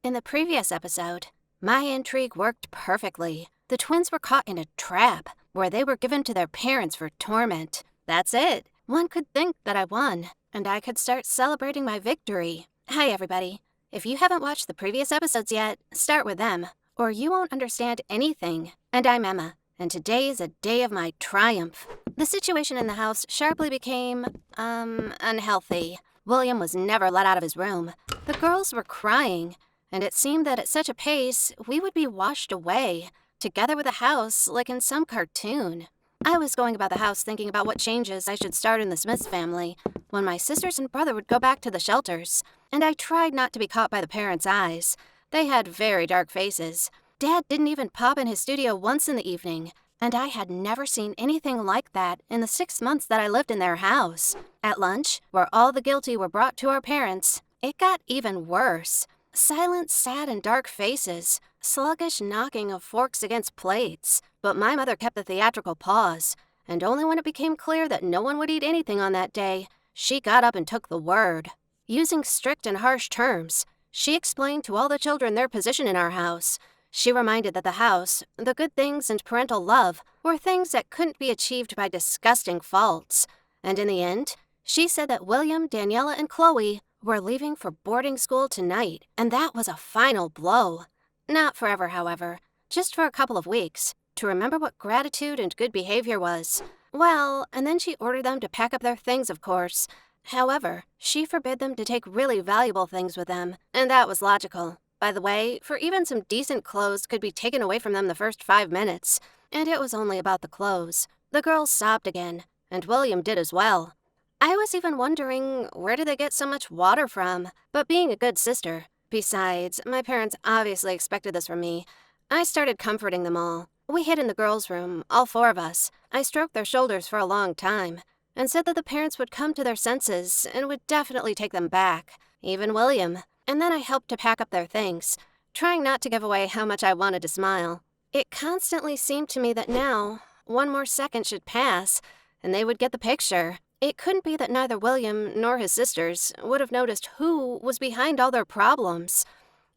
In the previous episode, my intrigue worked perfectly. The twins were caught in a trap where they were given to their parents for torment. That's it. One could think that I won, and I could start celebrating my victory. Hi, everybody. If you haven't watched the previous episodes yet, start with them, or you won't understand anything. And I'm Emma, and today is a day of my triumph. The situation in the house sharply became, unhealthy. William was never let out of his room. The girls were crying, and it seemed that at such a pace, we would be washed away, together with the house like in some cartoon. I was going about the house thinking about what changes I should start in the Smiths family, when my sisters and brother would go back to the shelters, and I tried not to be caught by the parents' eyes. They had very dark faces. Dad didn't even pop in his studio once in the evening, and I had never seen anything like that in the 6 months that I lived in their house. At lunch, where all the guilty were brought to our parents, it got even worse. Silent, sad, and dark faces, sluggish knocking of forks against plates. But my mother kept the theatrical pause, and only when it became clear that no one would eat anything on that day, she got up and took the word. Using strict and harsh terms, she explained to all the children their position in our house. She reminded that the house, the good things and parental love, were things that couldn't be achieved by disgusting faults. And in the end, she said that William, Daniela, and Chloe were leaving for boarding school tonight, and that was a final blow. Not forever, however, just for a couple of weeks, to remember what gratitude and good behavior was. Well, and then she ordered them to pack up their things, of course. However, she forbid them to take really valuable things with them, and that was logical. By the way, for even some decent clothes could be taken away from them the first 5 minutes, and it was only about the clothes. The girls sobbed again, and William did as well. I was even wondering, where did they get so much water from? But being a good sister, besides, my parents obviously expected this from me, I started comforting them all. We hid in the girls' room, all 4 of us. I stroked their shoulders for a long time, and said that the parents would come to their senses and would definitely take them back, even William. And then I helped to pack up their things, trying not to give away how much I wanted to smile. It constantly seemed to me that now, 1 more second should pass, and they would get the picture. It couldn't be that neither William nor his sisters would have noticed who was behind all their problems.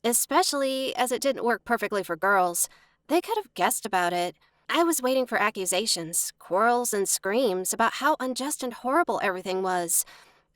Especially as it didn't work perfectly for girls. They could have guessed about it. I was waiting for accusations, quarrels, and screams about how unjust and horrible everything was.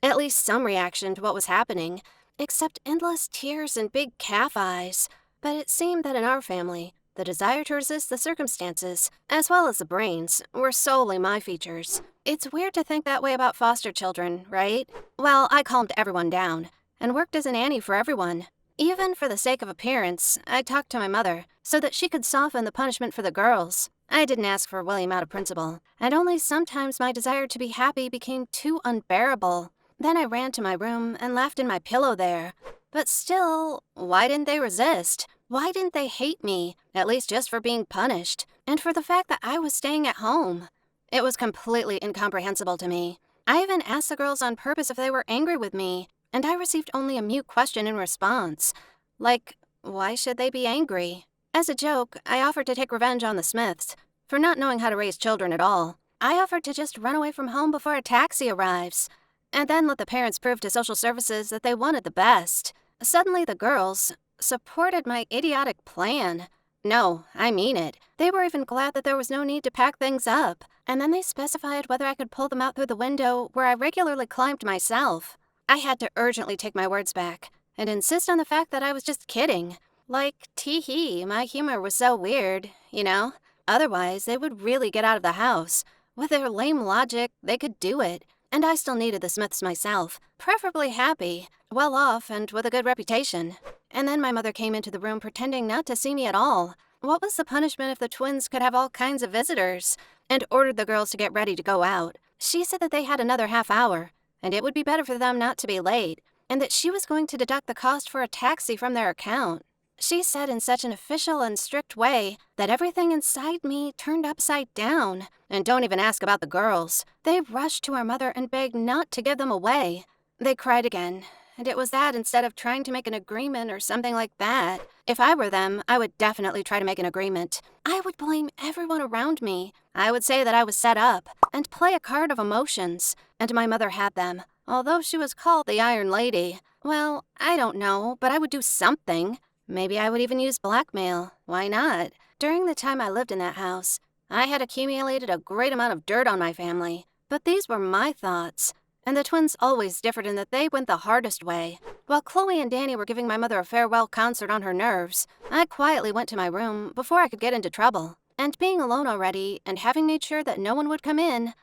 At least some reaction to what was happening, except endless tears and big calf eyes. But it seemed that in our family, the desire to resist the circumstances, as well as the brains, were solely my features. It's weird to think that way about foster children, right? Well, I calmed everyone down, and worked as a nanny for everyone. Even for the sake of appearance, I talked to my mother, so that she could soften the punishment for the girls. I didn't ask for William out of principle, and only sometimes my desire to be happy became too unbearable. Then I ran to my room and laughed in my pillow there. But still, why didn't they resist? Why didn't they hate me, at least just for being punished, and for the fact that I was staying at home? It was completely incomprehensible to me. I even asked the girls on purpose if they were angry with me, and I received only a mute question in response. Like, why should they be angry? As a joke, I offered to take revenge on the Smiths for not knowing how to raise children at all. I offered to just run away from home before a taxi arrives, and then let the parents prove to social services that they wanted the best. Suddenly the girls supported my idiotic plan. No, I mean it. They were even glad that there was no need to pack things up, and then they specified whether I could pull them out through the window where I regularly climbed myself. I had to urgently take my words back and insist on the fact that I was just kidding. Like, tee-hee, my humor was so weird, you know? Otherwise, they would really get out of the house. With their lame logic, they could do it. And I still needed the Smiths myself, preferably happy, well off, and with a good reputation. And then my mother came into the room pretending not to see me at all. What was the punishment if the twins could have all kinds of visitors? And ordered the girls to get ready to go out. She said that they had another half hour, and it would be better for them not to be late, and that she was going to deduct the cost for a taxi from their account. She said in such an official and strict way that everything inside me turned upside down. And don't even ask about the girls. They rushed to our mother and begged not to give them away. They cried again, and it was that instead of trying to make an agreement or something like that. If I were them, I would definitely try to make an agreement. I would blame everyone around me. I would say that I was set up, and play a card of emotions. And my mother had them, although she was called the Iron Lady. Well, I don't know, but I would do something. Maybe I would even use blackmail. Why not? During the time I lived in that house, I had accumulated a great amount of dirt on my family. But these were my thoughts. And the twins always differed in that they went the hardest way. While Chloe and Danny were giving my mother a farewell concert on her nerves, I quietly went to my room before I could get into trouble. And being alone already, and having made sure that no one would come in,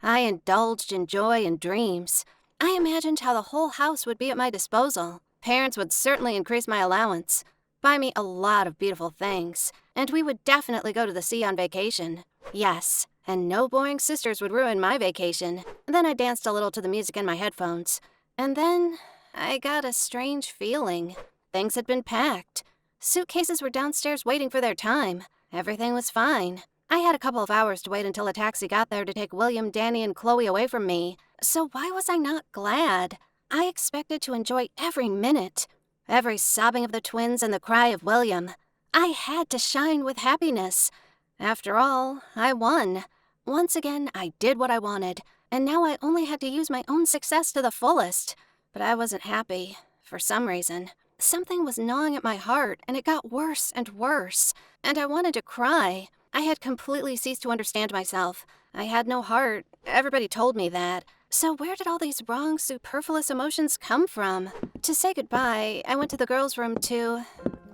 I indulged in joy and dreams. I imagined how the whole house would be at my disposal. Parents would certainly increase my allowance, buy me a lot of beautiful things, and we would definitely go to the sea on vacation. Yes, and no boring sisters would ruin my vacation. Then I danced a little to the music in my headphones. And then I got a strange feeling. Things had been packed. Suitcases were downstairs waiting for their time. Everything was fine. I had a couple of hours to wait until a taxi got there to take William, Danny, and Chloe away from me. So why was I not glad? I expected to enjoy every minute. Every sobbing of the twins and the cry of William. I had to shine with happiness. After all, I won. Once again, I did what I wanted, and now I only had to use my own success to the fullest. But I wasn't happy, for some reason. Something was gnawing at my heart, and it got worse and worse. And I wanted to cry. I had completely ceased to understand myself. I had no heart. Everybody told me that. So where did all these wrong, superfluous emotions come from? To say goodbye, I went to the girls' room to,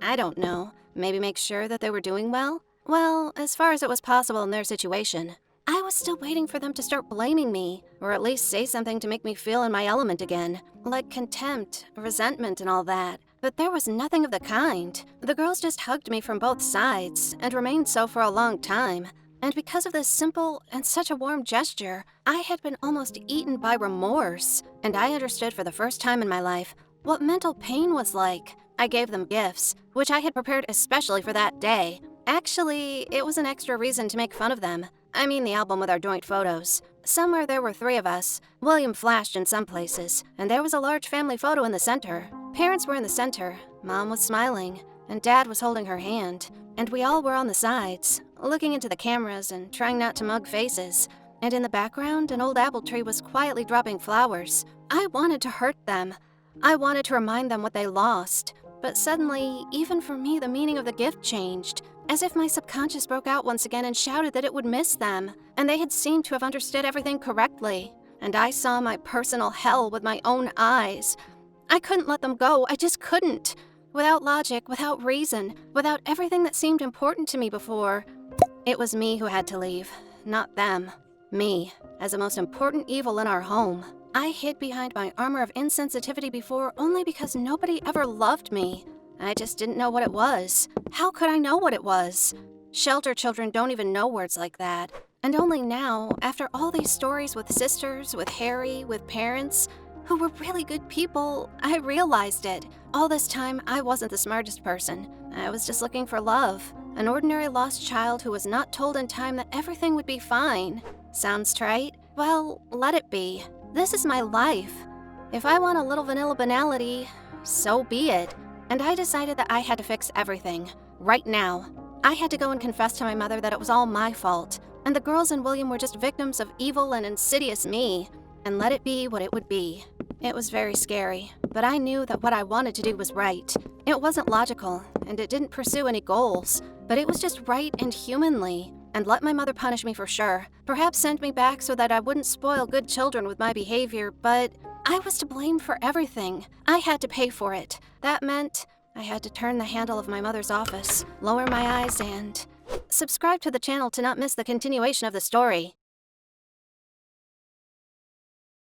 I don't know, maybe make sure that they were doing well? Well, as far as it was possible in their situation. I was still waiting for them to start blaming me, or at least say something to make me feel in my element again, like contempt, resentment, and all that. But there was nothing of the kind. The girls just hugged me from both sides, and remained so for a long time. And because of this simple and such a warm gesture, I had been almost eaten by remorse, and I understood for the first time in my life what mental pain was like. I gave them gifts, which I had prepared especially for that day. Actually, it was an extra reason to make fun of them. I mean the album with our joint photos. Somewhere there were 3 of us. William flashed in some places, and there was a large family photo in the center. Parents were in the center, Mom was smiling, and Dad was holding her hand. And we all were on the sides, looking into the cameras and trying not to mug faces. And in the background, an old apple tree was quietly dropping flowers. I wanted to hurt them. I wanted to remind them what they lost. But suddenly, even for me, the meaning of the gift changed. As if my subconscious broke out once again and shouted that it would miss them. And they had seemed to have understood everything correctly. And I saw my personal hell with my own eyes. I couldn't let them go. I just couldn't. Without logic, without reason, without everything that seemed important to me before. It was me who had to leave, not them. Me, as the most important evil in our home. I hid behind my armor of insensitivity before only because nobody ever loved me. I just didn't know what it was. How could I know what it was? Shelter children don't even know words like that. And only now, after all these stories with sisters, with Harry, with parents, who were really good people, I realized it. All this time, I wasn't the smartest person. I was just looking for love. An ordinary lost child who was not told in time that everything would be fine. Sounds trite? Well, let it be. This is my life. If I want a little vanilla banality, so be it. And I decided that I had to fix everything. Right now. I had to go and confess to my mother that it was all my fault. And the girls and William were just victims of evil and insidious me. And let it be what it would be. It was very scary, but I knew that what I wanted to do was right. It wasn't logical, and it didn't pursue any goals, but it was just right and humanly. And let my mother punish me for sure. Perhaps send me back so that I wouldn't spoil good children with my behavior, but I was to blame for everything. I had to pay for it. That meant I had to turn the handle of my mother's office, lower my eyes, and subscribe to the channel to not miss the continuation of the story.